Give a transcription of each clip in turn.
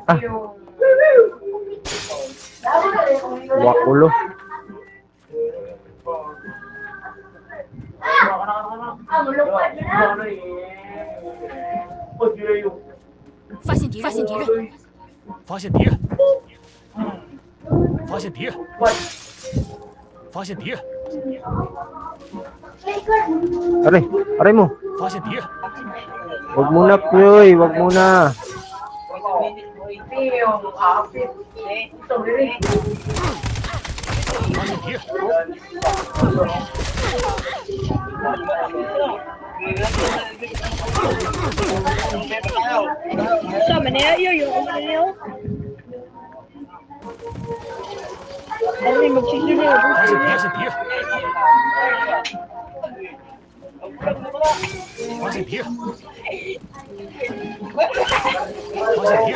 Ah. Wakulo.发现敌人，发现敌人，发现敌人，发现敌人， Aray, aray mo. 发现敌人， Wag muna, Pioy. Wag muna. 发现敌人， Sama na yun, yung niyo. Ano yung magsisunod? 发现敌人，发现敌人，发现敌人，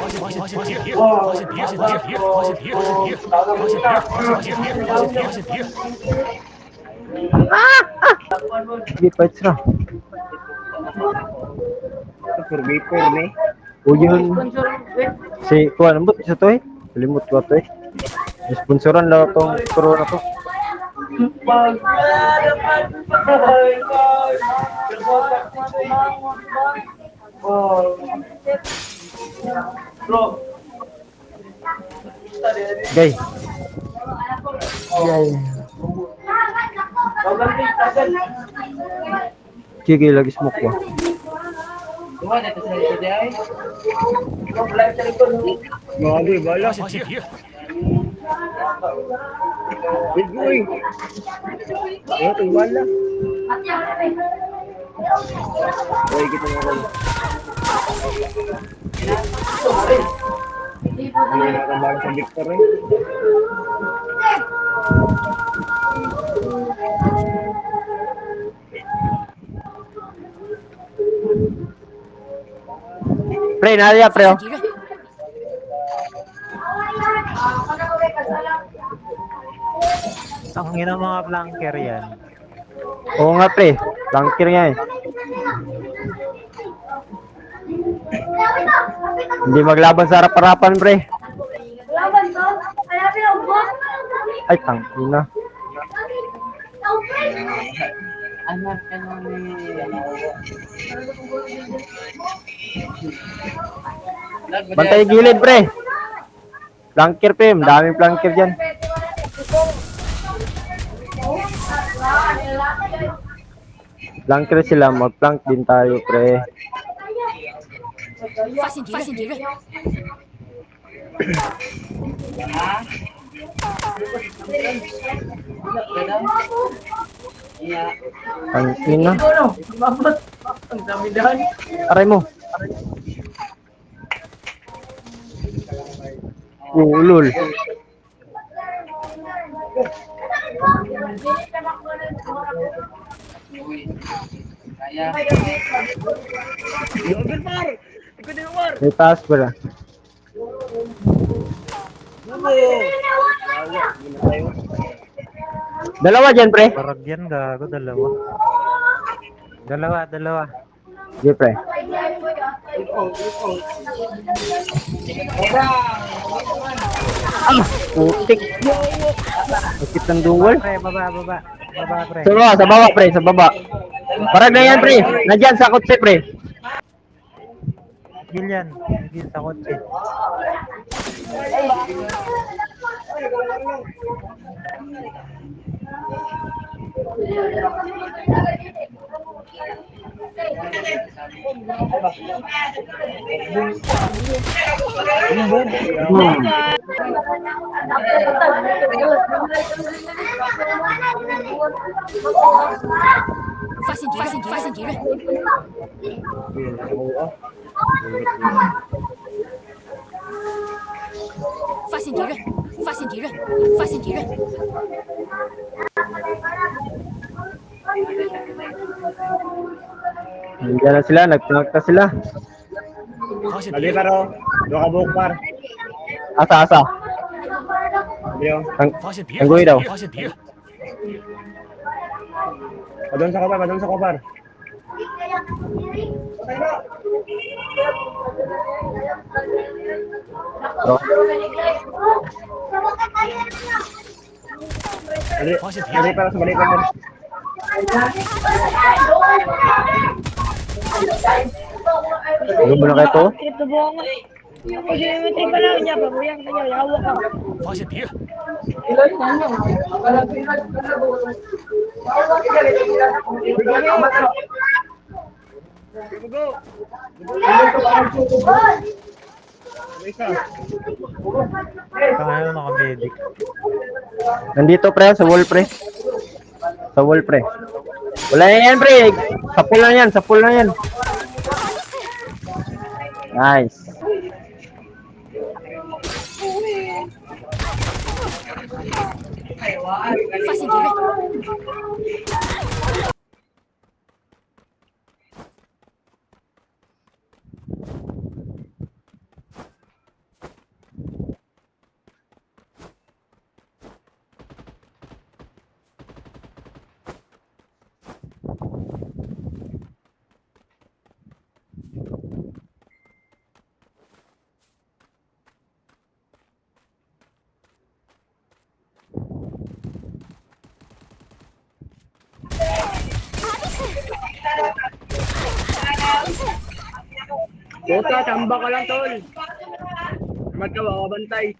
发现敌人，发现敌人，发现敌人，发现敌人，发现敌人，发现敌人，发现敌人，发现敌人，发现敌人，发现敌人。 Sige, fights na. Vapor ni. O yun. Si, kuha, nambot isa to eh. Kalimut ko to eh. Sponsoran lang itong corona to. Gay. Gay. Sige, lagi smoke ko. Grabe, bala. 发现敌人， Wait, boy. Ito, bala. Oy, kita mo ako. Hindi na nakabang sa Victor eh. Pre, nariya pre 发 oh. 现敌人， Ang ina mga flanker yan. Oo nga pre. Flanker nga eh. Hindi maglaban sa harap-harapan pre. Ay, tangina. Bantay gilid pre. Flanker pre, daming flanker dyan. Flanker sila, mag-flank din tayo pre. 发现敌人， Tangina. Aray mo. Ulol. Yogur par! Ikaw din war! May taas pala. Dalawa dyan pre. Barag yan, gago, dalawa. Dalawa. Sige pre. Ah, putik. Sakit ng duwal. Pre, baba, pre. Sa baba pre, sa baba. Parang na yan pre. Nandyan sa kotse pre. Gil yan, gil sa kotse.发现敌人， 发现敌人，发现敌人，发现敌人， Nandiyan na sila, nag-flank na sila. 发现敌 Dali 人， paro. Doon ka buhok par. Asa. Dali oh. 发现敌人， Tanggoy daw. 发现敌人， Padon sa kopar, padon sa kopar. So, Dari para sa balikan mo. ano mo na kayo to? Ito buong nga. Kasi may trip pa lang niya, babuyang kanya, yawa ka. 发现敌人， Isa. Kaya naka-medic. Nandito pre, sa wall pre. Sa wall pre. Wala na yan pre. Sa pool na yan, sa pool na yan. Nice.发现敌人， Puta, tamba ka lang, tol. Mat ka, makabantay.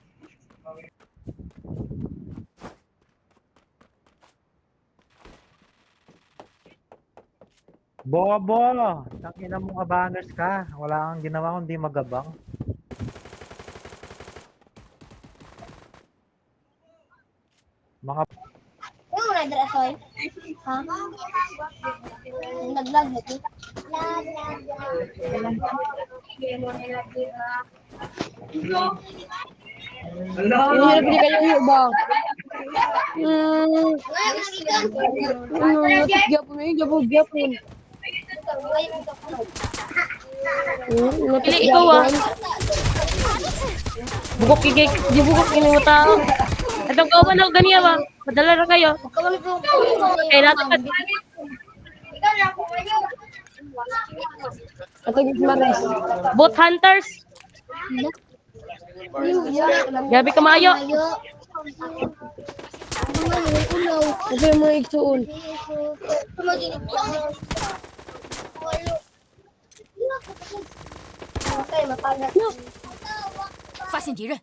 Bobo! Tangina mong abangers ka. Wala kang ginawa kundi magabang. Mga Ano mo na Soy? Ha? Naglag na ito. Yung hirap hindi kayo yung ba? Gyapon yun, gyapon. Pili ikaw ah. Bukok kikik, di bukok kini mo tao. Itong kawan ako ganiya ba? Padala na kayo. Kaya natin pag Ito yung maris. boat hunters. Gabi ka maayo. Ito yung mga igsuon. 发现敌人，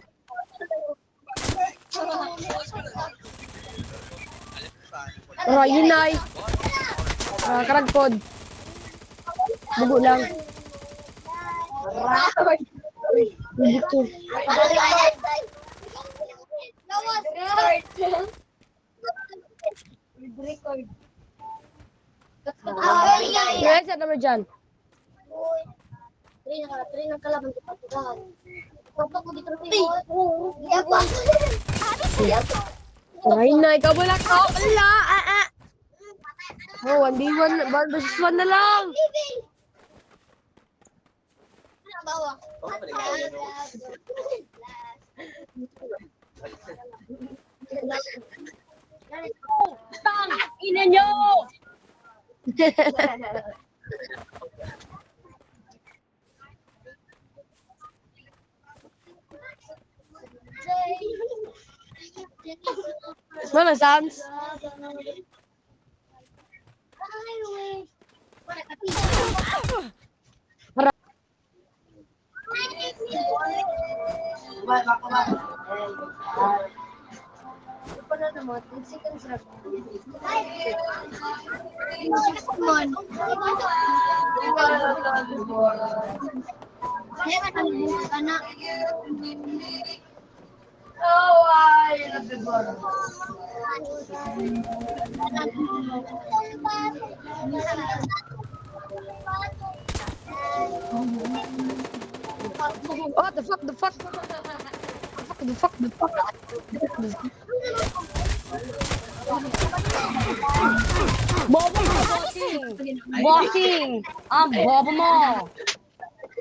Hinay. Karagpod. Bugo lang. Bugo. Kaya sa naman dyan. Train ng kalaban ko pagkakaan. Papa ko dito rin. Hinay, ikaw wala ka. Wala. Oh, 1v1. 1 versus 1 na lang. Bawa. Tang! Ina nyo! Mana sounds? Oh, the fuck. Bobo bossing! Ang bobo mo!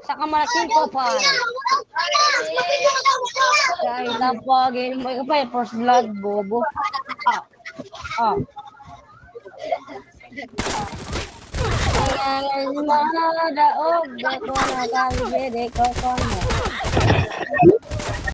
Sa kamalaking kopal. Kaya tapagin mo ka pa first blood, bobo. Madaog ako na kang diri ko kono.